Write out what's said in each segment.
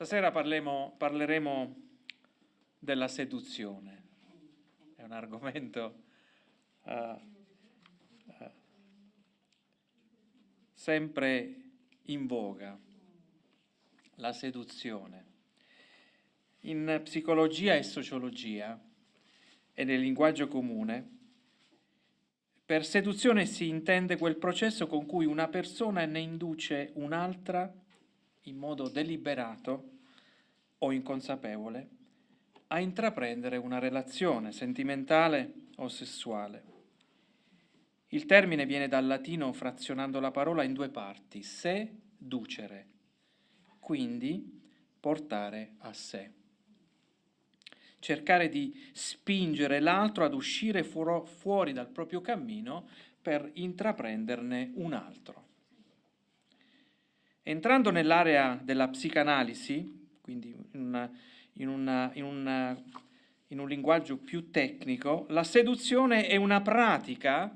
Stasera parleremo della seduzione. È un argomento sempre in voga, la seduzione. In psicologia e sociologia e nel linguaggio comune, per seduzione si intende quel processo con cui una persona ne induce un'altra in modo deliberato o inconsapevole a intraprendere una relazione sentimentale o sessuale. Il termine viene dal latino frazionando la parola in due parti: seducere, quindi portare a sé. Cercare di spingere l'altro ad uscire fuori dal proprio cammino per intraprenderne un altro. Entrando nell'area della psicanalisi, quindi in un linguaggio più tecnico, la seduzione è una pratica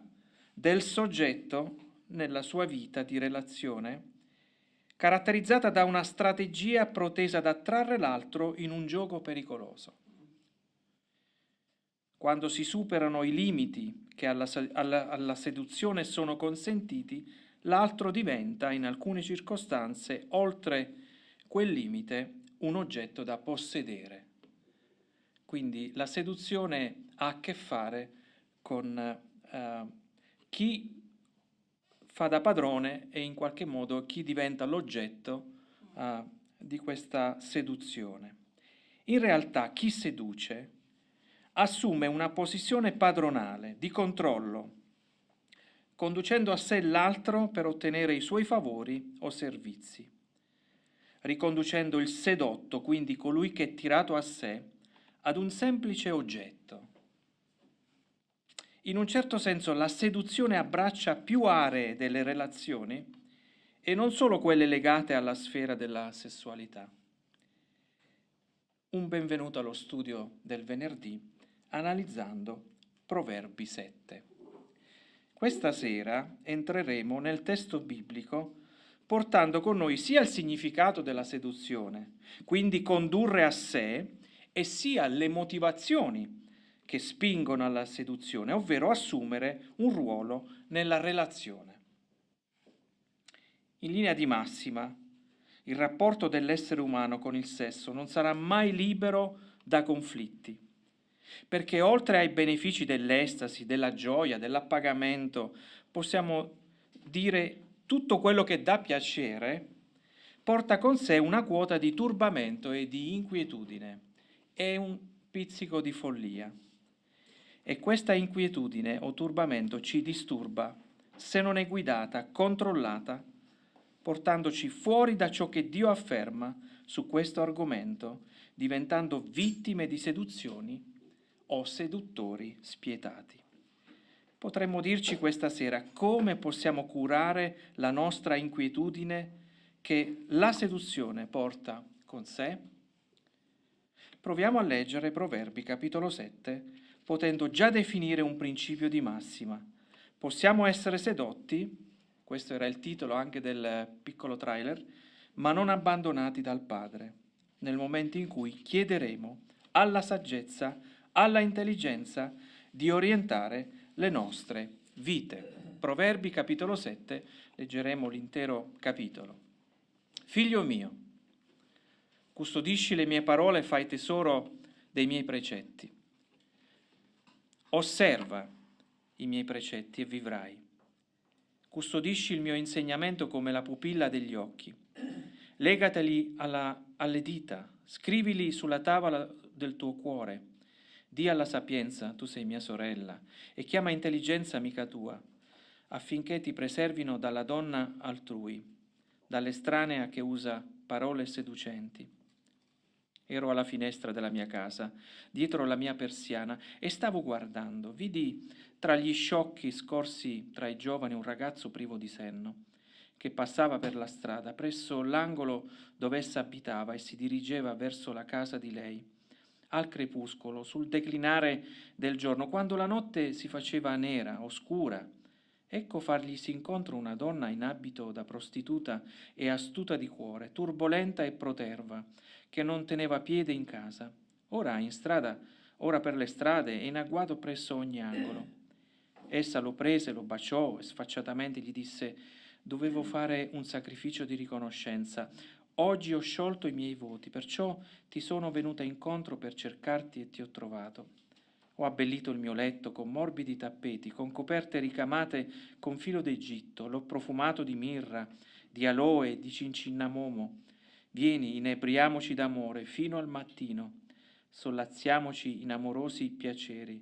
del soggetto nella sua vita di relazione, caratterizzata da una strategia protesa ad attrarre l'altro in un gioco pericoloso. Quando si superano i limiti che alla seduzione sono consentiti, l'altro diventa, in alcune circostanze, oltre quel limite, un oggetto da possedere. Quindi la seduzione ha a che fare con chi fa da padrone e in qualche modo chi diventa l'oggetto di questa seduzione. In realtà chi seduce assume una posizione padronale, di controllo, conducendo a sé l'altro per ottenere i suoi favori o servizi, riconducendo il sedotto, quindi colui che è tirato a sé, ad un semplice oggetto. In un certo senso la seduzione abbraccia più aree delle relazioni e non solo quelle legate alla sfera della sessualità. Un benvenuto allo studio del venerdì, analizzando Proverbi 7. Questa sera entreremo nel testo biblico portando con noi sia il significato della seduzione, quindi condurre a sé, e sia le motivazioni che spingono alla seduzione, ovvero assumere un ruolo nella relazione. In linea di massima, il rapporto dell'essere umano con il sesso non sarà mai libero da conflitti, perché oltre ai benefici dell'estasi, della gioia, dell'appagamento, possiamo dire tutto quello che dà piacere, porta con sé una quota di turbamento e di inquietudine e un pizzico di follia. E questa inquietudine o turbamento ci disturba se non è guidata, controllata, portandoci fuori da ciò che Dio afferma su questo argomento, diventando vittime di seduzioni o seduttori spietati. Potremmo dirci questa sera come possiamo curare la nostra inquietudine che la seduzione porta con sé? Proviamo a leggere Proverbi capitolo 7, potendo già definire un principio di massima. Possiamo essere sedotti, questo era il titolo anche del piccolo trailer, ma non abbandonati dal Padre, nel momento in cui chiederemo alla saggezza, alla intelligenza di orientare le nostre vite. Proverbi capitolo 7, leggeremo l'intero capitolo. Figlio mio, custodisci le mie parole e fai tesoro dei miei precetti. Osserva i miei precetti e vivrai. Custodisci il mio insegnamento come la pupilla degli occhi. Legateli alle dita, scrivili sulla tavola del tuo cuore. Dì alla sapienza, tu sei mia sorella, e chiama intelligenza amica tua, affinché ti preservino dalla donna altrui, dall'estranea che usa parole seducenti. Ero alla finestra della mia casa, dietro la mia persiana, e stavo guardando. Vidi tra gli sciocchi scorsi tra i giovani un ragazzo privo di senno, che passava per la strada, presso l'angolo dove essa abitava, e si dirigeva verso la casa di lei, al crepuscolo, sul declinare del giorno, quando la notte si faceva nera, oscura, Ecco farglisi incontro una donna in abito da prostituta e astuta di cuore, turbolenta e proterva, che non teneva piede in casa, ora in strada, ora per le strade e in agguato presso ogni angolo. Essa lo prese, lo baciò e sfacciatamente gli disse: «Dovevo fare un sacrificio di riconoscenza. Oggi ho sciolto i miei voti, perciò ti sono venuta incontro per cercarti e ti ho trovato. Ho abbellito il mio letto con morbidi tappeti, con coperte ricamate con filo d'Egitto, l'ho profumato di mirra, di aloe e di cincinnamomo. Vieni, inebriamoci d'amore fino al mattino, sollaziamoci in amorosi piaceri,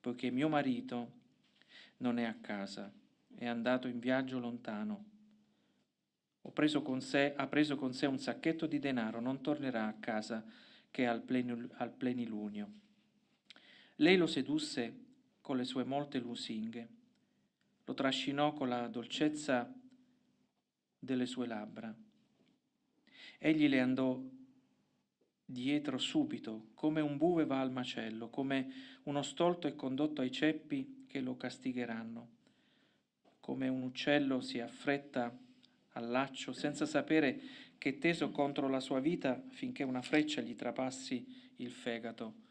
poiché mio marito non è a casa, è andato in viaggio lontano. Ha preso con sé un sacchetto di denaro, non tornerà a casa che al plenilunio». Lei lo sedusse con le sue molte lusinghe, lo trascinò con la dolcezza delle sue labbra. Egli le andò dietro subito, come un bue va al macello, come uno stolto è condotto ai ceppi che lo castigheranno, come un uccello si affretta al laccio senza sapere che è teso contro la sua vita finché una freccia gli trapassi il fegato.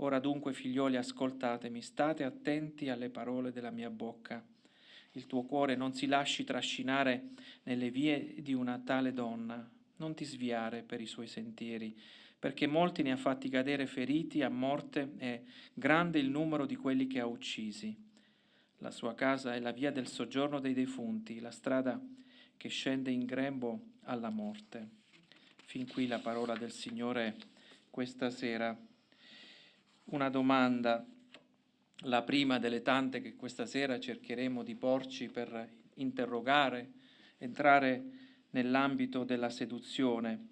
Ora dunque, figlioli, ascoltatemi, state attenti alle parole della mia bocca. Il tuo cuore non si lasci trascinare nelle vie di una tale donna, non ti sviare per i suoi sentieri, perché molti ne ha fatti cadere feriti a morte e grande il numero di quelli che ha uccisi. La sua casa è la via del soggiorno dei defunti, la strada che scende in grembo alla morte. Fin qui la parola del Signore questa sera. Una domanda, la prima delle tante che questa sera cercheremo di porci per interrogare, entrare nell'ambito della seduzione.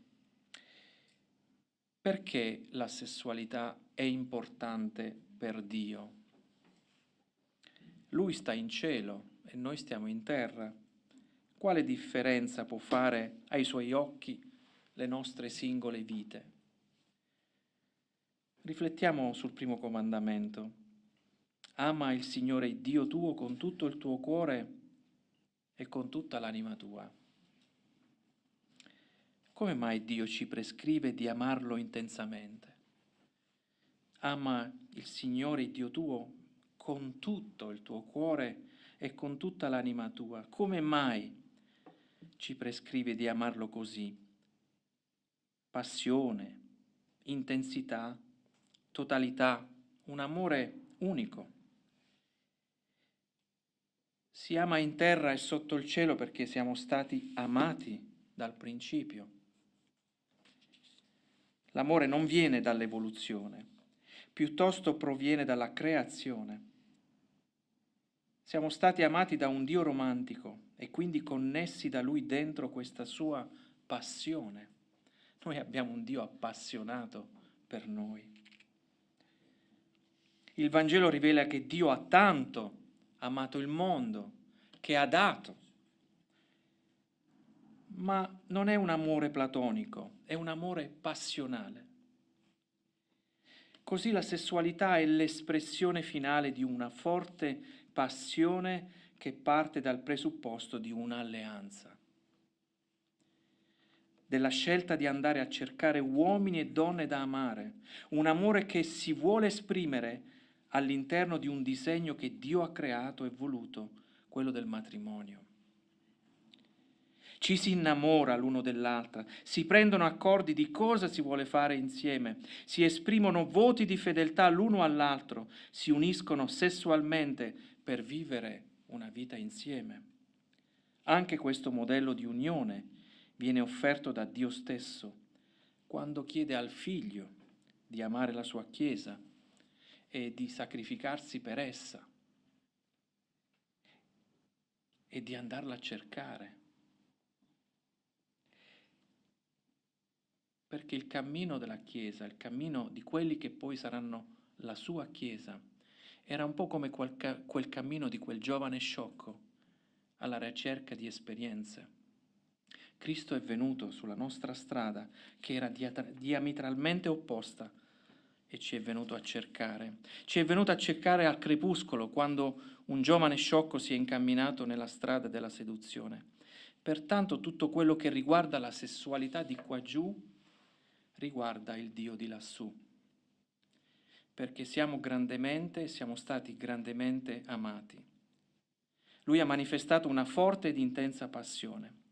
Perché la sessualità è importante per Dio? Lui sta in cielo e noi stiamo in terra. Quale differenza può fare ai suoi occhi le nostre singole vite? Riflettiamo sul primo comandamento. Ama il Signore Dio tuo con tutto il tuo cuore e con tutta l'anima tua. Come mai Dio ci prescrive di amarlo intensamente? Ama il Signore Dio tuo con tutto il tuo cuore e con tutta l'anima tua. Come mai ci prescrive di amarlo così? Passione, intensità, totalità, un amore unico. Si ama in terra e sotto il cielo perché siamo stati amati dal principio. L'amore non viene dall'evoluzione, piuttosto proviene dalla creazione. Siamo stati amati da un Dio romantico e quindi connessi da Lui dentro questa sua passione. Noi abbiamo un Dio appassionato per noi. Il Vangelo rivela che Dio ha tanto amato il mondo, che ha dato. Ma non è un amore platonico, è un amore passionale. Così la sessualità è l'espressione finale di una forte passione che parte dal presupposto di un'alleanza, della scelta di andare a cercare uomini e donne da amare, un amore che si vuole esprimere all'interno di un disegno che Dio ha creato e voluto, quello del matrimonio. Ci si innamora l'uno dell'altra, si prendono accordi di cosa si vuole fare insieme, si esprimono voti di fedeltà l'uno all'altro, si uniscono sessualmente per vivere una vita insieme. Anche questo modello di unione viene offerto da Dio stesso quando chiede al Figlio di amare la sua Chiesa e di sacrificarsi per essa e di andarla a cercare. Perché il cammino della Chiesa, il cammino di quelli che poi saranno la sua Chiesa, era un po' come quel cammino di quel giovane sciocco alla ricerca di esperienze. Cristo è venuto sulla nostra strada che era diametralmente opposta e ci è venuto a cercare. Ci è venuto a cercare al crepuscolo, quando un giovane sciocco si è incamminato nella strada della seduzione. Pertanto tutto quello che riguarda la sessualità di qua giù riguarda il Dio di lassù, perché siamo stati grandemente amati. Lui ha manifestato una forte ed intensa passione.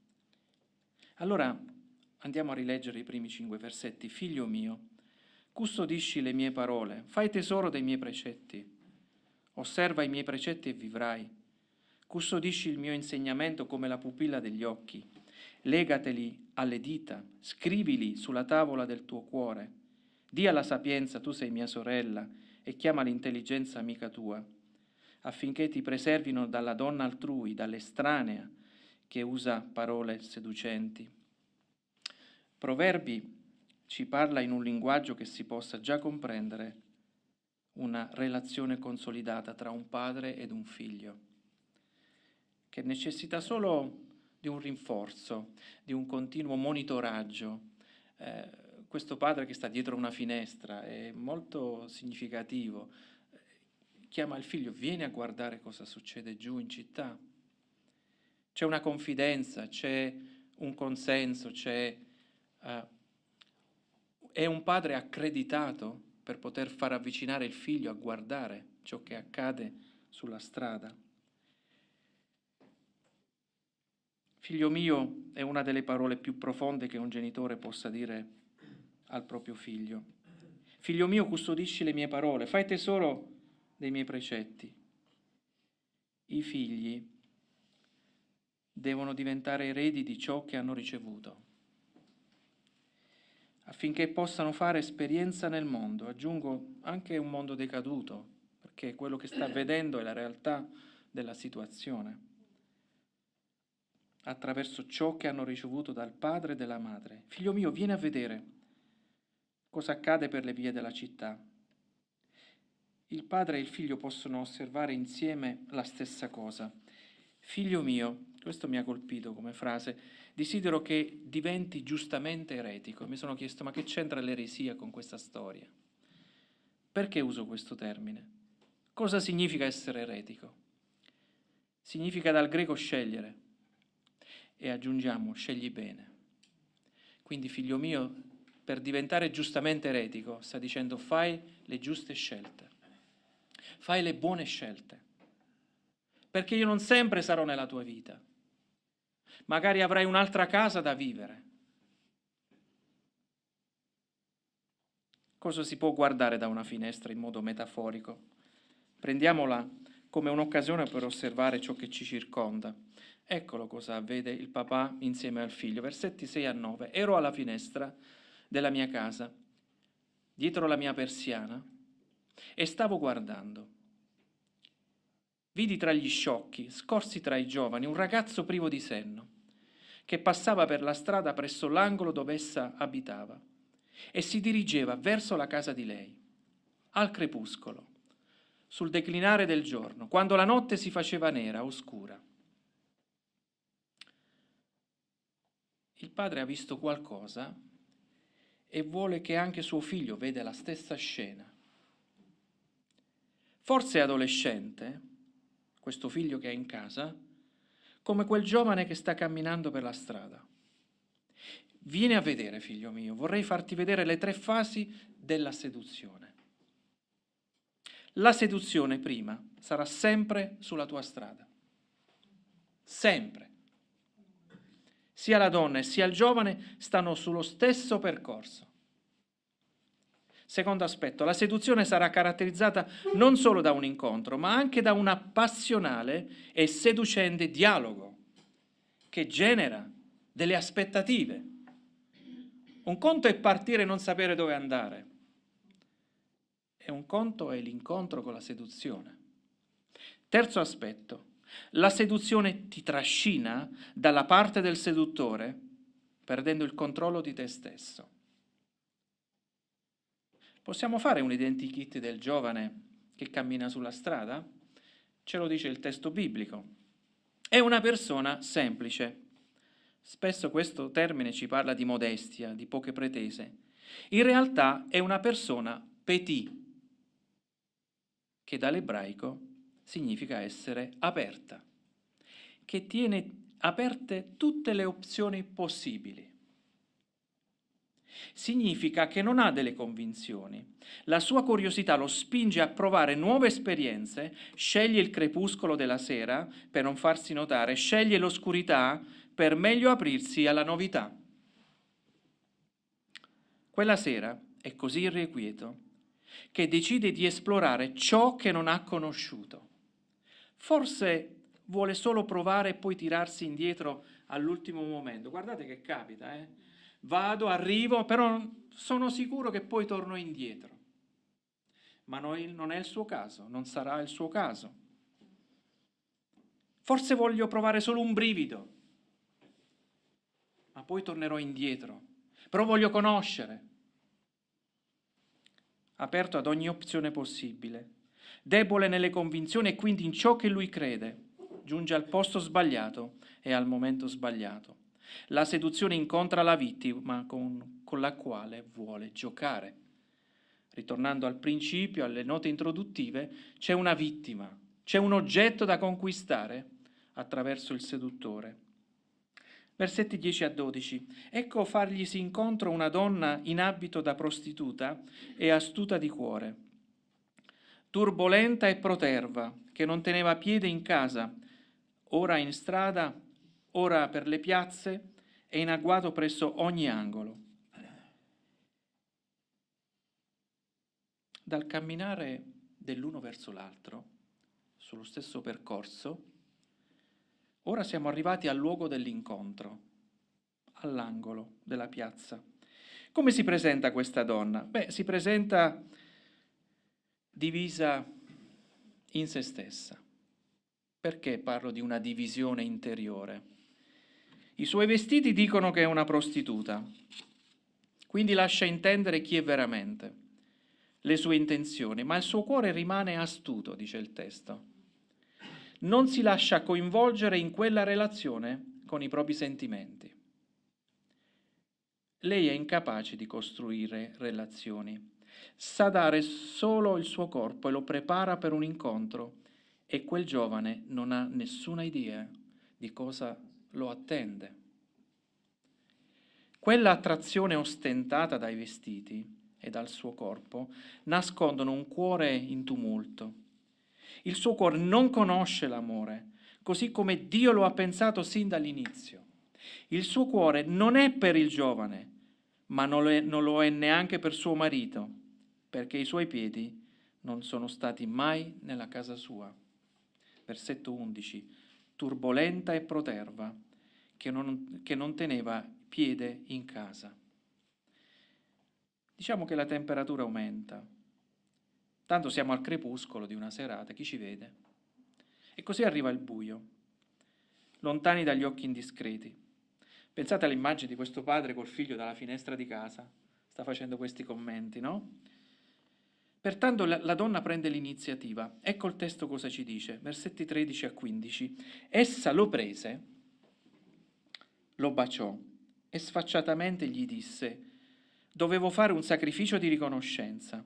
Allora andiamo a rileggere i primi 5 versetti. Figlio mio, custodisci le mie parole, fai tesoro dei miei precetti, osserva i miei precetti e vivrai. Custodisci il mio insegnamento come la pupilla degli occhi, legateli alle dita, scrivili sulla tavola del tuo cuore. Dì alla sapienza, tu sei mia sorella, e chiama l'intelligenza amica tua, affinché ti preservino dalla donna altrui, dall'estranea che usa parole seducenti. Proverbi ci parla in un linguaggio che si possa già comprendere una relazione consolidata tra un padre ed un figlio, che necessita solo di un rinforzo, di un continuo monitoraggio. Questo padre che sta dietro una finestra è molto significativo. Chiama il figlio, vieni a guardare cosa succede giù in città. C'è una confidenza, c'è un consenso, è un padre accreditato per poter far avvicinare il figlio a guardare ciò che accade sulla strada. Figlio mio è una delle parole più profonde che un genitore possa dire al proprio figlio. Figlio mio, custodisci le mie parole, fai tesoro dei miei precetti. I figli devono diventare eredi di ciò che hanno ricevuto, affinché possano fare esperienza nel mondo. Aggiungo anche un mondo decaduto, perché quello che sta vedendo è la realtà della situazione, attraverso ciò che hanno ricevuto dal padre e dalla madre. Figlio mio, vieni a vedere cosa accade per le vie della città. Il padre e il figlio possono osservare insieme la stessa cosa. Figlio mio, questo mi ha colpito come frase, desidero che diventi giustamente eretico. Mi sono chiesto, ma che c'entra l'eresia con questa storia? Perché uso questo termine? Cosa significa essere eretico? Significa dal greco scegliere, e aggiungiamo scegli bene. Quindi, figlio mio, per diventare giustamente eretico, sta dicendo fai le giuste scelte, fai le buone scelte, perché io non sempre sarò nella tua vita. Magari avrai un'altra casa da vivere. Cosa si può guardare da una finestra in modo metaforico? Prendiamola come un'occasione per osservare ciò che ci circonda. Eccolo cosa vede il papà insieme al figlio. Versetti 6 a 9. Ero alla finestra della mia casa, dietro la mia persiana, e stavo guardando. Vidi tra gli sciocchi, scorsi tra i giovani, un ragazzo privo di senno, che passava per la strada presso l'angolo dove essa abitava e si dirigeva verso la casa di lei, al crepuscolo, sul declinare del giorno, quando la notte si faceva nera, oscura. Il padre ha visto qualcosa e vuole che anche suo figlio veda la stessa scena. Forse è adolescente, questo figlio che è in casa, come quel giovane che sta camminando per la strada. Vieni a vedere, figlio mio, vorrei farti vedere le 3 fasi della seduzione. La seduzione prima sarà sempre sulla tua strada. Sempre. Sia la donna e sia il giovane stanno sullo stesso percorso. Secondo aspetto, la seduzione sarà caratterizzata non solo da un incontro, ma anche da un appassionale e seducente dialogo che genera delle aspettative. Un conto è partire e non sapere dove andare, e un conto è l'incontro con la seduzione. Terzo aspetto, la seduzione ti trascina dalla parte del seduttore, perdendo il controllo di te stesso. Possiamo fare un identikit del giovane che cammina sulla strada? Ce lo dice il testo biblico. È una persona semplice. Spesso questo termine ci parla di modestia, di poche pretese. In realtà è una persona petit, che dall'ebraico significa essere aperta, che tiene aperte tutte le opzioni possibili. Significa che non ha delle convinzioni. La sua curiosità lo spinge a provare nuove esperienze, sceglie il crepuscolo della sera per non farsi notare, sceglie l'oscurità per meglio aprirsi alla novità. Quella sera è così irrequieto che decide di esplorare ciò che non ha conosciuto. Forse vuole solo provare e poi tirarsi indietro all'ultimo momento. Guardate che capita, Vado, arrivo, però sono sicuro che poi torno indietro. Ma non è il suo caso, non sarà il suo caso. Forse voglio provare solo un brivido, ma poi tornerò indietro. Però voglio conoscere. Aperto ad ogni opzione possibile, debole nelle convinzioni e quindi in ciò che lui crede, giunge al posto sbagliato e al momento sbagliato. La seduzione incontra la vittima con la quale vuole giocare. Ritornando al principio, alle note introduttive, c'è una vittima, c'è un oggetto da conquistare attraverso il seduttore. Versetti 10 a 12. Ecco farglisi incontro una donna in abito da prostituta e astuta di cuore, turbolenta e proterva, che non teneva piede in casa, ora in strada, ora per le piazze e in agguato presso ogni angolo. Dal camminare dell'uno verso l'altro, sullo stesso percorso, ora siamo arrivati al luogo dell'incontro, all'angolo della piazza. Come si presenta questa donna? Si presenta divisa in se stessa. Perché parlo di una divisione interiore? I suoi vestiti dicono che è una prostituta, quindi lascia intendere chi è veramente, le sue intenzioni, ma il suo cuore rimane astuto, dice il testo. Non si lascia coinvolgere in quella relazione con i propri sentimenti. Lei è incapace di costruire relazioni, sa dare solo il suo corpo e lo prepara per un incontro e quel giovane non ha nessuna idea di cosa lo attende. Quella attrazione ostentata dai vestiti e dal suo corpo nascondono un cuore in tumulto. Il suo cuore non conosce l'amore, così come Dio lo ha pensato sin dall'inizio. Il suo cuore non è per il giovane, ma non lo è neanche per suo marito, perché i suoi piedi non sono stati mai nella casa sua. Versetto 11. Turbolenta e proterva, che non teneva piede in casa. Diciamo che la temperatura aumenta. Tanto siamo al crepuscolo di una serata, chi ci vede? E così arriva il buio, lontani dagli occhi indiscreti. Pensate all'immagine di questo padre col figlio dalla finestra di casa, sta facendo questi commenti, no? Pertanto la donna prende l'iniziativa. Ecco il testo cosa ci dice, versetti 13 a 15. Essa lo prese, lo baciò e sfacciatamente gli disse: dovevo fare un sacrificio di riconoscenza.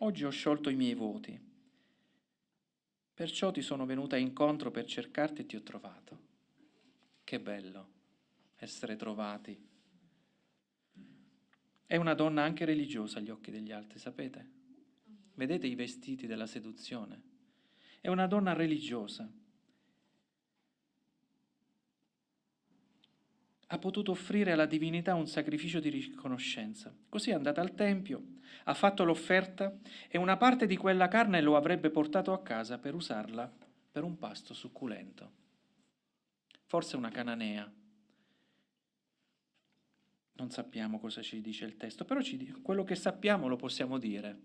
Oggi ho sciolto i miei voti. Perciò ti sono venuta incontro per cercarti e ti ho trovato. Che bello essere trovati. È una donna anche religiosa agli occhi degli altri, sapete? Vedete i vestiti della seduzione? È una donna religiosa. Ha potuto offrire alla divinità un sacrificio di riconoscenza. Così è andata al tempio, ha fatto l'offerta e una parte di quella carne lo avrebbe portato a casa per usarla per un pasto succulento. Forse una cananea. Non sappiamo cosa ci dice il testo, però quello che sappiamo lo possiamo dire.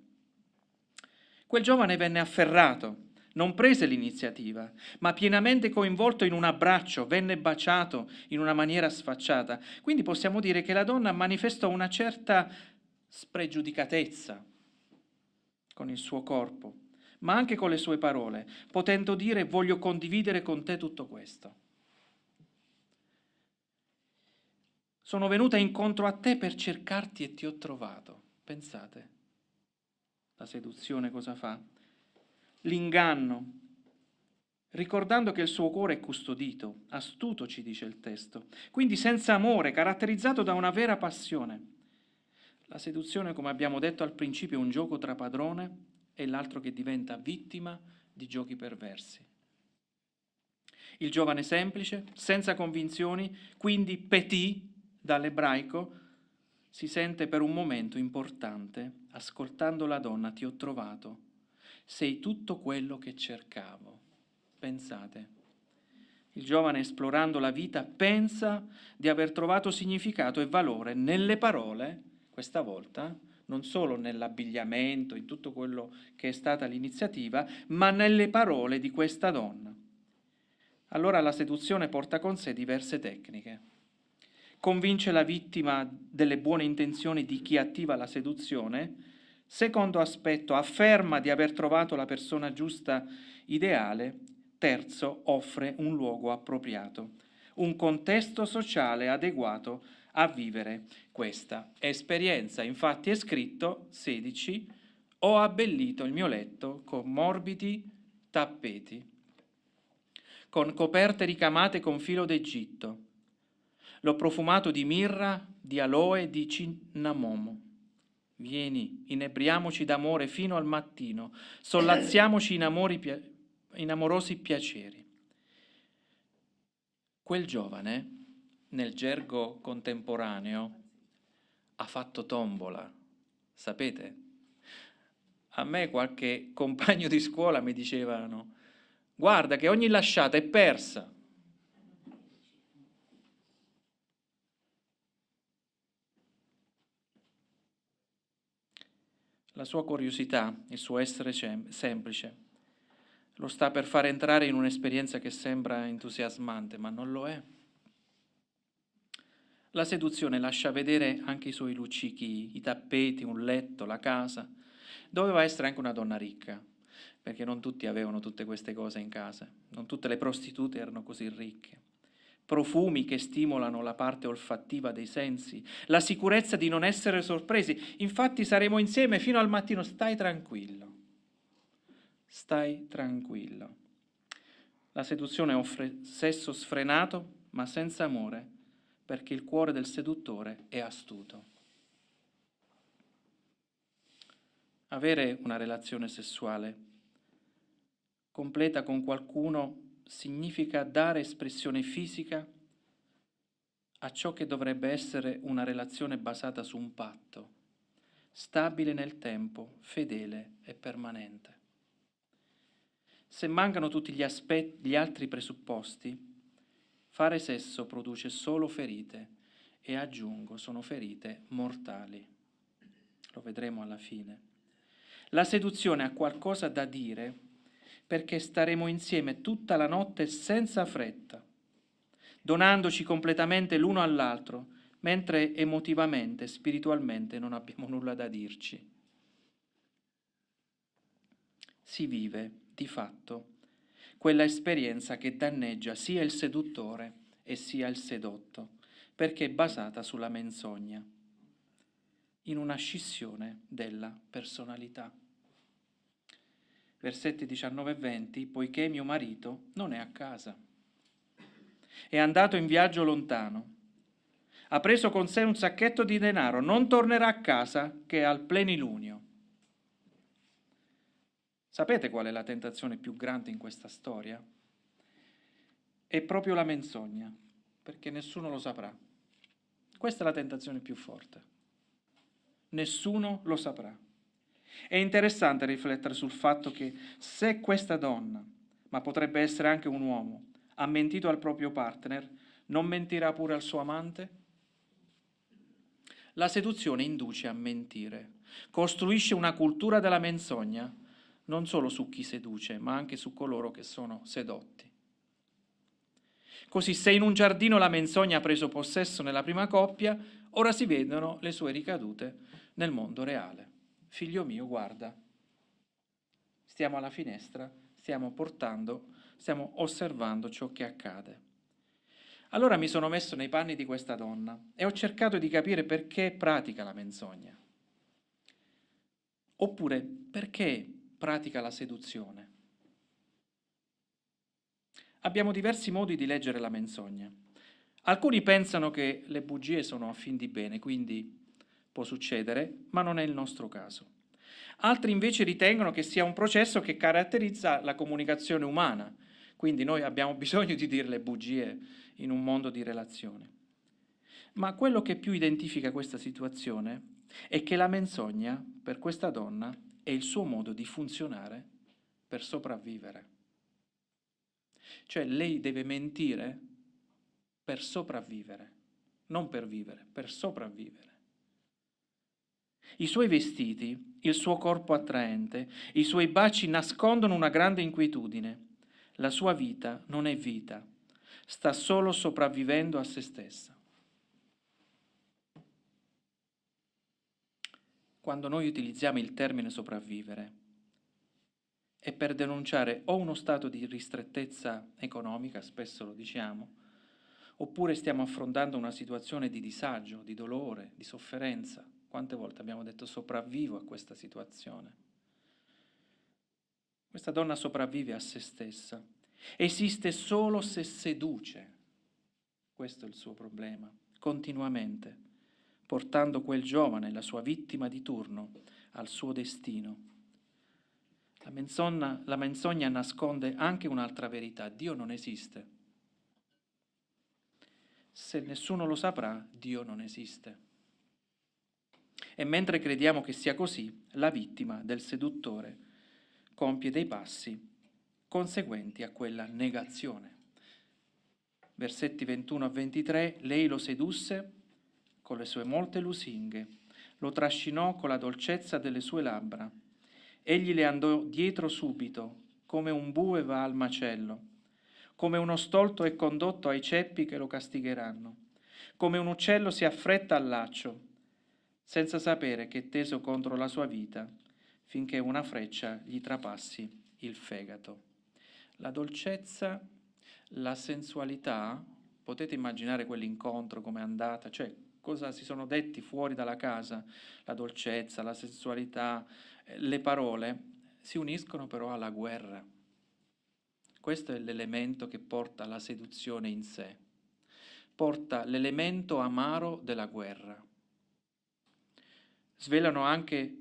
Quel giovane venne afferrato, non prese l'iniziativa, ma pienamente coinvolto in un abbraccio, venne baciato in una maniera sfacciata. Quindi possiamo dire che la donna manifestò una certa spregiudicatezza con il suo corpo, ma anche con le sue parole, potendo dire: voglio condividere con te tutto questo. Sono venuta incontro a te per cercarti e ti ho trovato. Pensate. La seduzione cosa fa? L'inganno, ricordando che il suo cuore è custodito, astuto ci dice il testo, quindi senza amore, caratterizzato da una vera passione. La seduzione, come abbiamo detto al principio, è un gioco tra padrone e l'altro che diventa vittima di giochi perversi. Il giovane semplice, senza convinzioni, quindi petit dall'ebraico, si sente per un momento importante, ascoltando la donna: ti ho trovato, sei tutto quello che cercavo. Pensate, il giovane, esplorando la vita, pensa di aver trovato significato e valore nelle parole, questa volta, non solo nell'abbigliamento, in tutto quello che è stata l'iniziativa, ma nelle parole di questa donna. Allora la seduzione porta con sé diverse tecniche. Convince la vittima delle buone intenzioni di chi attiva la seduzione. Secondo aspetto, afferma di aver trovato la persona giusta, ideale. Terzo, offre un luogo appropriato, un contesto sociale adeguato a vivere questa esperienza. Infatti è scritto, 16, ho abbellito il mio letto con morbidi tappeti, con coperte ricamate con filo d'Egitto. L'ho profumato di mirra, di aloe e di cinnamomo. Vieni, inebriamoci d'amore fino al mattino, sollazziamoci in amorosi piaceri. Quel giovane, nel gergo contemporaneo, ha fatto tombola, sapete? A me qualche compagno di scuola mi dicevano: guarda che ogni lasciata è persa. La sua curiosità, il suo essere semplice, lo sta per far entrare in un'esperienza che sembra entusiasmante, ma non lo è. La seduzione lascia vedere anche i suoi luccichi, i tappeti, un letto, la casa. Doveva essere anche una donna ricca, perché non tutti avevano tutte queste cose in casa, non tutte le prostitute erano così ricche. Profumi che stimolano la parte olfattiva dei sensi, la sicurezza di non essere sorpresi. Infatti saremo insieme fino al mattino, stai tranquillo. Stai tranquillo. La seduzione offre sesso sfrenato, ma senza amore, perché il cuore del seduttore è astuto. Avere una relazione sessuale completa con qualcuno significa dare espressione fisica a ciò che dovrebbe essere una relazione basata su un patto, stabile nel tempo, fedele e permanente. Se mancano tutti gli altri presupposti, fare sesso produce solo ferite e, aggiungo, sono ferite mortali. Lo vedremo alla fine. La seduzione ha qualcosa da dire perché staremo insieme tutta la notte senza fretta, donandoci completamente l'uno all'altro, mentre emotivamente, spiritualmente non abbiamo nulla da dirci. Si vive, di fatto, quella esperienza che danneggia sia il seduttore e sia il sedotto, perché è basata sulla menzogna, in una scissione della personalità. Versetti 19 e 20, poiché mio marito non è a casa. È andato in viaggio lontano. Ha preso con sé un sacchetto di denaro, non tornerà a casa che al plenilunio. Sapete qual è la tentazione più grande in questa storia? È proprio la menzogna, perché nessuno lo saprà. Questa è la tentazione più forte. Nessuno lo saprà. È interessante riflettere sul fatto che se questa donna, ma potrebbe essere anche un uomo, ha mentito al proprio partner, non mentirà pure al suo amante? La seduzione induce a mentire, costruisce una cultura della menzogna, non solo su chi seduce, ma anche su coloro che sono sedotti. Così, se in un giardino la menzogna ha preso possesso nella prima coppia, ora si vedono le sue ricadute nel mondo reale. Figlio mio, guarda, stiamo alla finestra, stiamo osservando ciò che accade. Allora mi sono messo nei panni di questa donna e ho cercato di capire perché pratica la menzogna. Oppure perché pratica la seduzione? Abbiamo diversi modi di leggere la menzogna. Alcuni pensano che le bugie sono a fin di bene, quindi può succedere, ma non è il nostro caso. Altri invece ritengono che sia un processo che caratterizza la comunicazione umana, quindi noi abbiamo bisogno di dire le bugie in un mondo di relazione. Ma quello che più identifica questa situazione è che la menzogna, per questa donna, è il suo modo di funzionare per sopravvivere. Cioè lei deve mentire per sopravvivere, non per vivere, per sopravvivere. I suoi vestiti, il suo corpo attraente, i suoi baci nascondono una grande inquietudine. La sua vita non è vita, sta solo sopravvivendo a se stessa. Quando noi utilizziamo il termine sopravvivere, è per denunciare o uno stato di ristrettezza economica, spesso lo diciamo, oppure stiamo affrontando una situazione di disagio, di dolore, di sofferenza. Quante volte abbiamo detto sopravvivo a questa situazione? Questa donna sopravvive a se stessa. Esiste solo se seduce. Questo è il suo problema, continuamente, portando quel giovane, la sua vittima di turno, al suo destino. La menzogna nasconde anche un'altra verità: Dio non esiste. Se nessuno lo saprà, Dio non esiste. E mentre crediamo che sia così, la vittima del seduttore compie dei passi conseguenti a quella negazione. Versetti 21 a 23, lei lo sedusse con le sue molte lusinghe, lo trascinò con la dolcezza delle sue labbra. Egli le andò dietro subito, come un bue va al macello, come uno stolto è condotto ai ceppi che lo castigheranno, come un uccello si affretta al laccio, senza sapere che è teso contro la sua vita, finché una freccia gli trapassi il fegato. La dolcezza, la sensualità, potete immaginare quell'incontro come è andata, cioè cosa si sono detti fuori dalla casa, la dolcezza, la sensualità, le parole, si uniscono però alla guerra. Questo è l'elemento che porta la seduzione in sé, porta l'elemento amaro della guerra. Svelano anche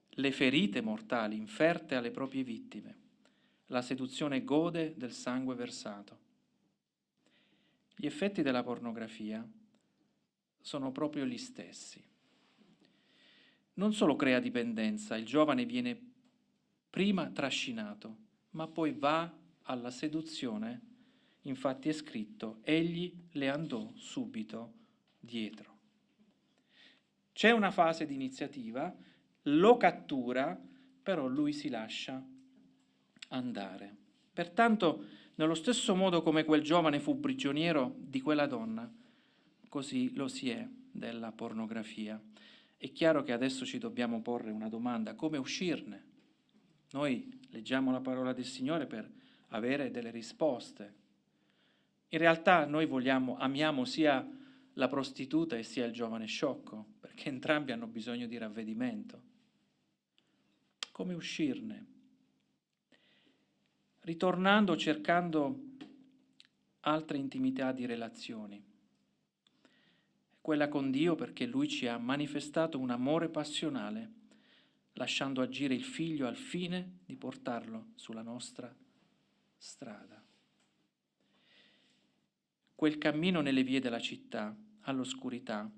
le ferite mortali inferte alle proprie vittime. La seduzione gode del sangue versato. Gli effetti della pornografia sono proprio gli stessi. Non solo crea dipendenza, il giovane viene prima trascinato, ma poi va alla seduzione. Infatti è scritto: egli le andò subito dietro. C'è una fase di iniziativa, lo cattura, però lui si lascia andare. Pertanto, nello stesso modo come quel giovane fu prigioniero di quella donna, così lo si è della pornografia. È chiaro che adesso ci dobbiamo porre una domanda: come uscirne? Noi leggiamo la parola del Signore per avere delle risposte. In realtà noi amiamo sia la prostituta e sia il giovane sciocco, perché entrambi hanno bisogno di ravvedimento. Come uscirne? Ritornando, cercando altre intimità di relazioni. Quella con Dio, perché Lui ci ha manifestato un amore passionale, lasciando agire il Figlio al fine di portarlo sulla nostra strada. Quel cammino nelle vie della città, all'oscurità,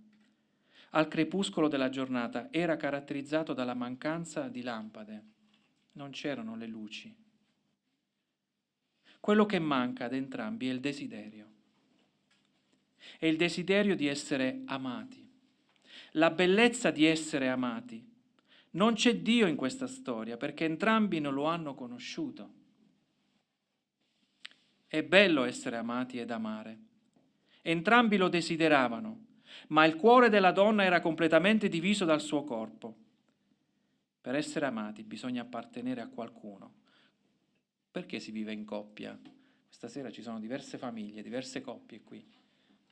al crepuscolo della giornata, era caratterizzato dalla mancanza di lampade. Non c'erano le luci. Quello che manca ad entrambi è il desiderio. È il desiderio di essere amati, la bellezza di essere amati. Non c'è Dio in questa storia perché entrambi non lo hanno conosciuto. È bello essere amati ed amare. Entrambi lo desideravano, ma il cuore della donna era completamente diviso dal suo corpo. Per essere amati bisogna appartenere a qualcuno. Perché si vive in coppia? Stasera ci sono diverse famiglie, diverse coppie qui.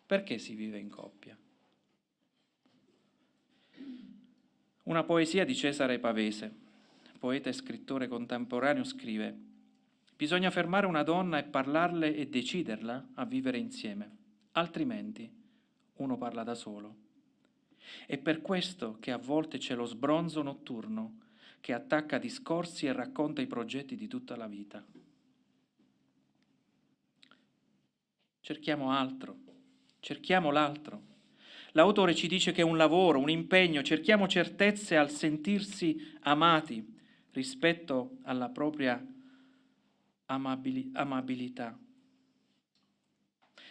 Perché si vive in coppia? Una poesia di Cesare Pavese, poeta e scrittore contemporaneo, scrive: bisogna fermare una donna e parlarle e deciderla a vivere insieme, altrimenti uno parla da solo. È per questo che a volte c'è lo sbronzo notturno che attacca discorsi e racconta i progetti di tutta la vita. Cerchiamo altro, cerchiamo l'altro. L'autore ci dice che è un lavoro, un impegno, cerchiamo certezze al sentirsi amati rispetto alla propria amabilità.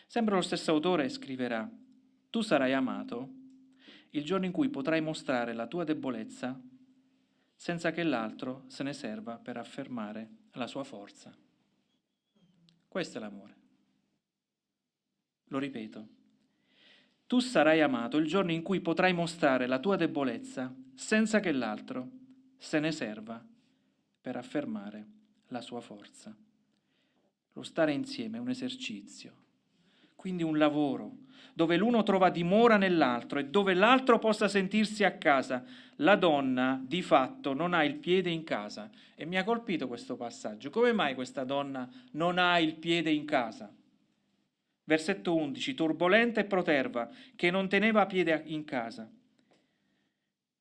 Sempre lo stesso autore scriverà: tu sarai amato il giorno in cui potrai mostrare la tua debolezza senza che l'altro se ne serva per affermare la sua forza. Questo è l'amore. Lo ripeto. Tu sarai amato il giorno in cui potrai mostrare la tua debolezza senza che l'altro se ne serva per affermare la sua forza. Lo stare insieme è un esercizio, quindi un lavoro, dove l'uno trova dimora nell'altro e dove l'altro possa sentirsi a casa. La donna, di fatto, non ha il piede in casa. E mi ha colpito questo passaggio. Come mai questa donna non ha il piede in casa? Versetto 11, turbolenta e proterva, che non teneva piede in casa.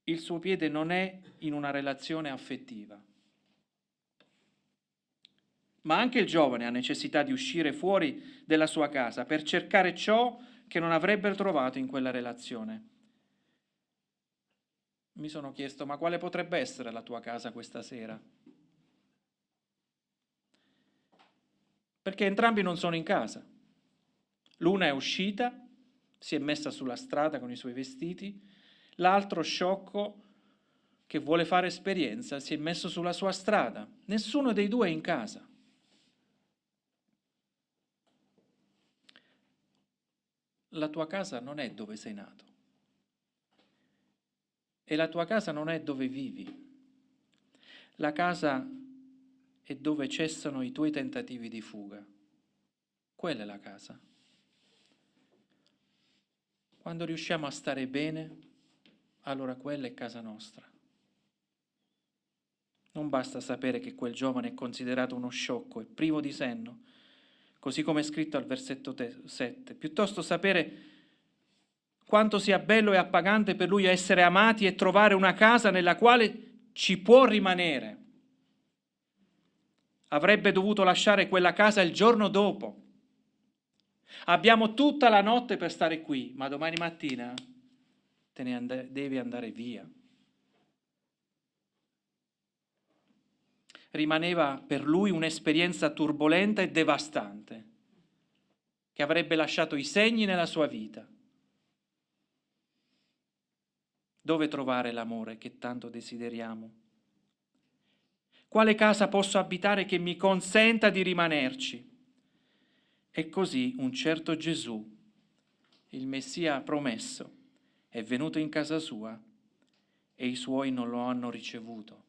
Il suo piede non è in una relazione affettiva. Ma anche il giovane ha necessità di uscire fuori della sua casa per cercare ciò che non avrebbe trovato in quella relazione. Mi sono chiesto, ma quale potrebbe essere la tua casa questa sera? Perché entrambi non sono in casa. L'una è uscita, si è messa sulla strada con i suoi vestiti, l'altro sciocco che vuole fare esperienza si è messo sulla sua strada. Nessuno dei due è in casa. La tua casa non è dove sei nato e la tua casa non è dove vivi. La casa è dove cessano i tuoi tentativi di fuga. Quella è la casa. Quando riusciamo a stare bene, allora quella è casa nostra. Non basta sapere che quel giovane è considerato uno sciocco e privo di senno, così come è scritto al versetto 7. Piuttosto sapere quanto sia bello e appagante per lui essere amati e trovare una casa nella quale ci può rimanere. Avrebbe dovuto lasciare quella casa il giorno dopo. Abbiamo tutta la notte per stare qui, ma domani mattina devi andare via. Rimaneva per lui un'esperienza turbolenta e devastante, che avrebbe lasciato i segni nella sua vita. Dove trovare l'amore che tanto desideriamo? Quale casa posso abitare che mi consenta di rimanerci? E così un certo Gesù, il Messia promesso, è venuto in casa sua e i suoi non lo hanno ricevuto.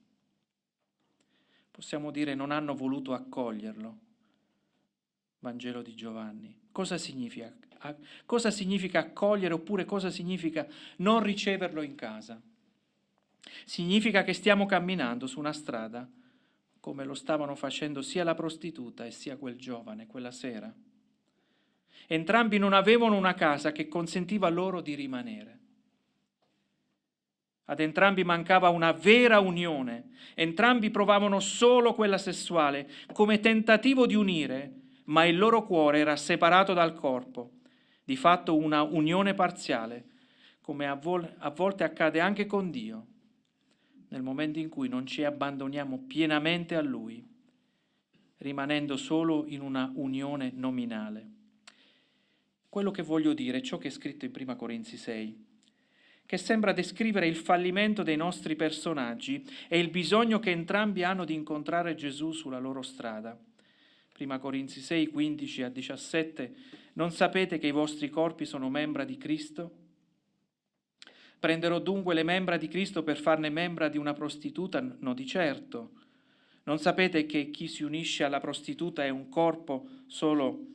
Possiamo dire non hanno voluto accoglierlo. Vangelo di Giovanni. Cosa significa? Cosa significa accogliere oppure cosa significa non riceverlo in casa? Significa che stiamo camminando su una strada come lo stavano facendo sia la prostituta e sia quel giovane quella sera. Entrambi non avevano una casa che consentiva loro di rimanere. Ad entrambi mancava una vera unione, entrambi provavano solo quella sessuale come tentativo di unire, ma il loro cuore era separato dal corpo, di fatto una unione parziale, come a volte accade anche con Dio, nel momento in cui non ci abbandoniamo pienamente a Lui, rimanendo solo in una unione nominale. Quello che voglio dire è ciò che è scritto in 1 Corinzi 6, che sembra descrivere il fallimento dei nostri personaggi e il bisogno che entrambi hanno di incontrare Gesù sulla loro strada. 1 Corinzi 6, 15 a 17, non sapete che i vostri corpi sono membra di Cristo? Prenderò dunque le membra di Cristo per farne membra di una prostituta? No, di certo. Non sapete che chi si unisce alla prostituta è un corpo solo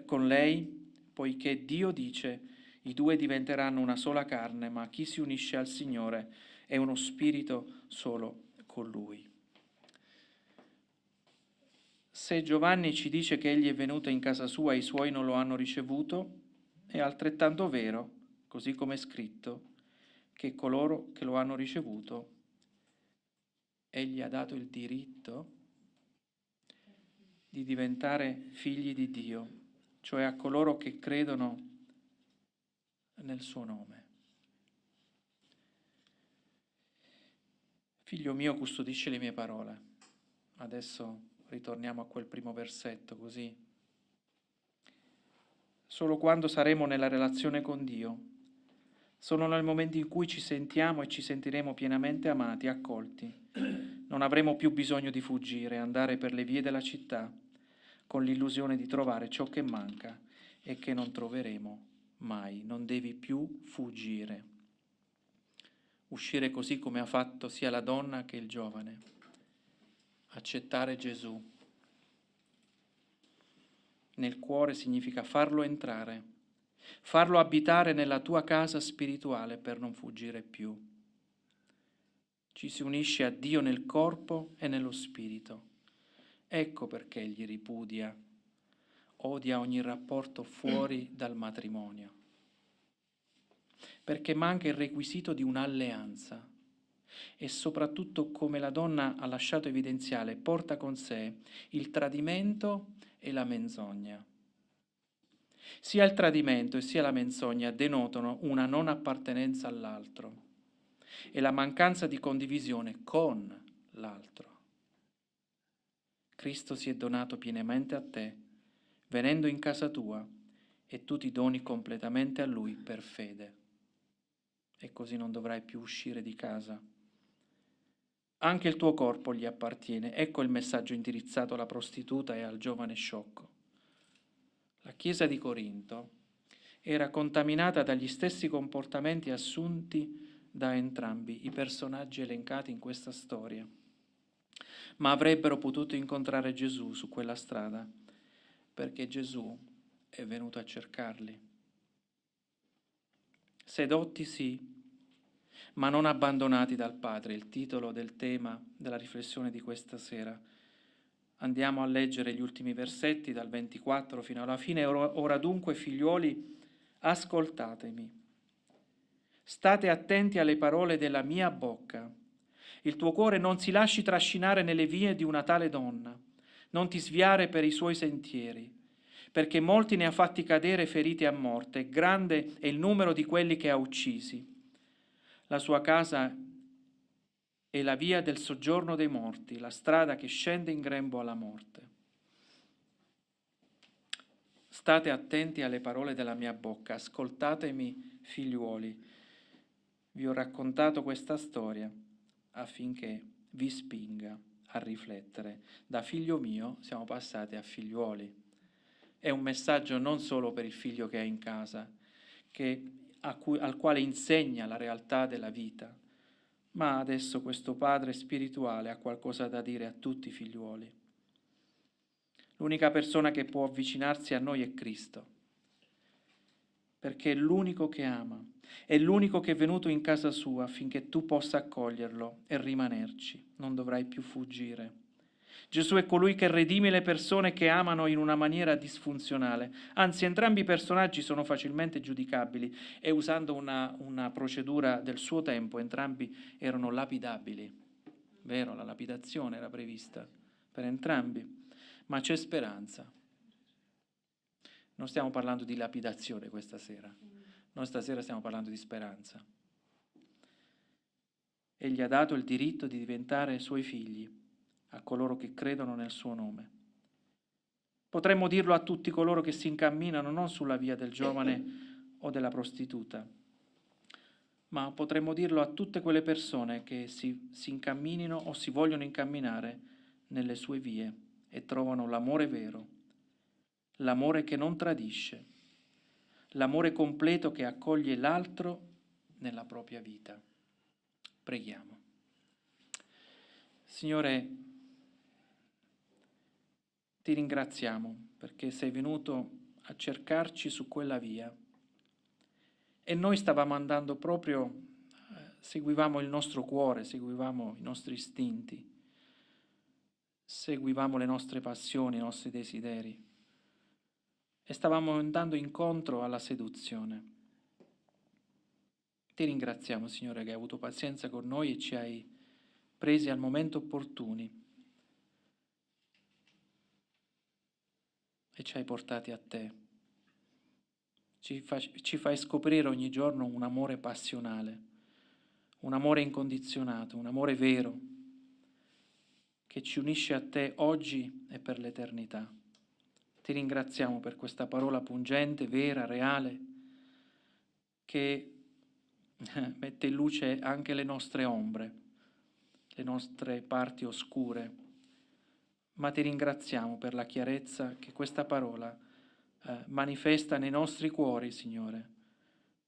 con lei? Poiché Dio dice: i due diventeranno una sola carne, ma chi si unisce al Signore è uno spirito solo con Lui. Se Giovanni ci dice che egli è venuto in casa sua e i suoi non lo hanno ricevuto, è altrettanto vero, così come è scritto, che coloro che lo hanno ricevuto, egli ha dato il diritto di diventare figli di Dio, cioè a coloro che credono nel suo nome. Figlio mio, custodisce le mie parole. Adesso ritorniamo a quel primo versetto, così. Solo quando saremo nella relazione con Dio, solo nel momento in cui ci sentiamo e ci sentiremo pienamente amati, accolti, non avremo più bisogno di fuggire, andare per le vie della città con l'illusione di trovare ciò che manca e che non troveremo mai. Non devi più fuggire. Uscire così come ha fatto sia la donna che il giovane. Accettare Gesù nel cuore significa farlo entrare, farlo abitare nella tua casa spirituale per non fuggire più. Ci si unisce a Dio nel corpo e nello spirito. Ecco perché egli ripudia, odia ogni rapporto fuori dal matrimonio. Perché manca il requisito di un'alleanza e soprattutto, come la donna ha lasciato evidenziare, porta con sé il tradimento e la menzogna. Sia il tradimento e sia la menzogna denotano una non appartenenza all'altro e la mancanza di condivisione con l'altro. Cristo si è donato pienamente a te, venendo in casa tua, e tu ti doni completamente a Lui per fede. E così non dovrai più uscire di casa. Anche il tuo corpo gli appartiene. Ecco il messaggio indirizzato alla prostituta e al giovane sciocco. La Chiesa di Corinto era contaminata dagli stessi comportamenti assunti da entrambi i personaggi elencati in questa storia, ma avrebbero potuto incontrare Gesù su quella strada, perché Gesù è venuto a cercarli. Sedotti sì, ma non abbandonati dal Padre, il titolo del tema della riflessione di questa sera. Andiamo a leggere gli ultimi versetti dal 24 fino alla fine. Ora dunque, figliuoli, ascoltatemi. State attenti alle parole della mia bocca. Il tuo cuore non si lasci trascinare nelle vie di una tale donna, non ti sviare per i suoi sentieri, perché molti ne ha fatti cadere feriti a morte, e grande è il numero di quelli che ha uccisi. La sua casa è la via del soggiorno dei morti, la strada che scende in grembo alla morte. State attenti alle parole della mia bocca, ascoltatemi, figliuoli. Vi ho raccontato questa storia affinché vi spinga a riflettere. Da figlio mio siamo passati a figliuoli. È un messaggio non solo per il figlio che è in casa, al quale insegna la realtà della vita, ma adesso questo padre spirituale ha qualcosa da dire a tutti i figliuoli. L'unica persona che può avvicinarsi a noi è Cristo, perché è l'unico che ama, è l'unico che è venuto in casa sua affinché tu possa accoglierlo e rimanerci, non dovrai più fuggire. Gesù è colui che redime le persone che amano in una maniera disfunzionale. Anzi, entrambi i personaggi sono facilmente giudicabili e, usando una procedura del suo tempo, entrambi erano lapidabili. Vero, la lapidazione era prevista per entrambi, ma c'è speranza. Non stiamo parlando di lapidazione questa sera, noi stasera stiamo parlando di speranza. Egli ha dato il diritto di diventare suoi figli a coloro che credono nel suo nome. Potremmo dirlo a tutti coloro che si incamminano non sulla via del giovane o della prostituta, ma potremmo dirlo a tutte quelle persone che si incamminino o si vogliono incamminare nelle sue vie e trovano l'amore vero, l'amore che non tradisce, l'amore completo che accoglie l'altro nella propria vita. Preghiamo. Signore, ti ringraziamo perché sei venuto a cercarci su quella via e noi stavamo andando proprio seguivamo il nostro cuore, seguivamo i nostri istinti, seguivamo le nostre passioni, i nostri desideri e stavamo andando incontro alla seduzione. Ti ringraziamo, Signore, che hai avuto pazienza con noi e ci hai presi al momento opportuni e ci hai portati a te. Ci fai scoprire ogni giorno un amore passionale, un amore incondizionato, un amore vero, che ci unisce a te oggi e per l'eternità. Ti ringraziamo per questa parola pungente, vera, reale, che mette in luce anche le nostre ombre, le nostre parti oscure, ma ti ringraziamo per la chiarezza che questa parola manifesta nei nostri cuori, Signore,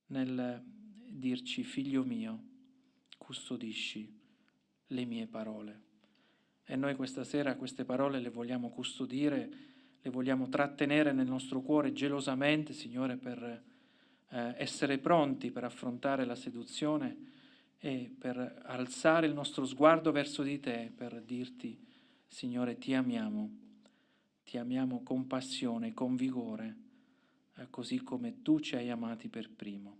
nel dirci: figlio mio, custodisci le mie parole. E noi questa sera queste parole le vogliamo custodire, le vogliamo trattenere nel nostro cuore gelosamente, Signore, per essere pronti per affrontare la seduzione e per alzare il nostro sguardo verso di te, per dirti: Signore, ti amiamo con passione, con vigore, così come tu ci hai amati per primo.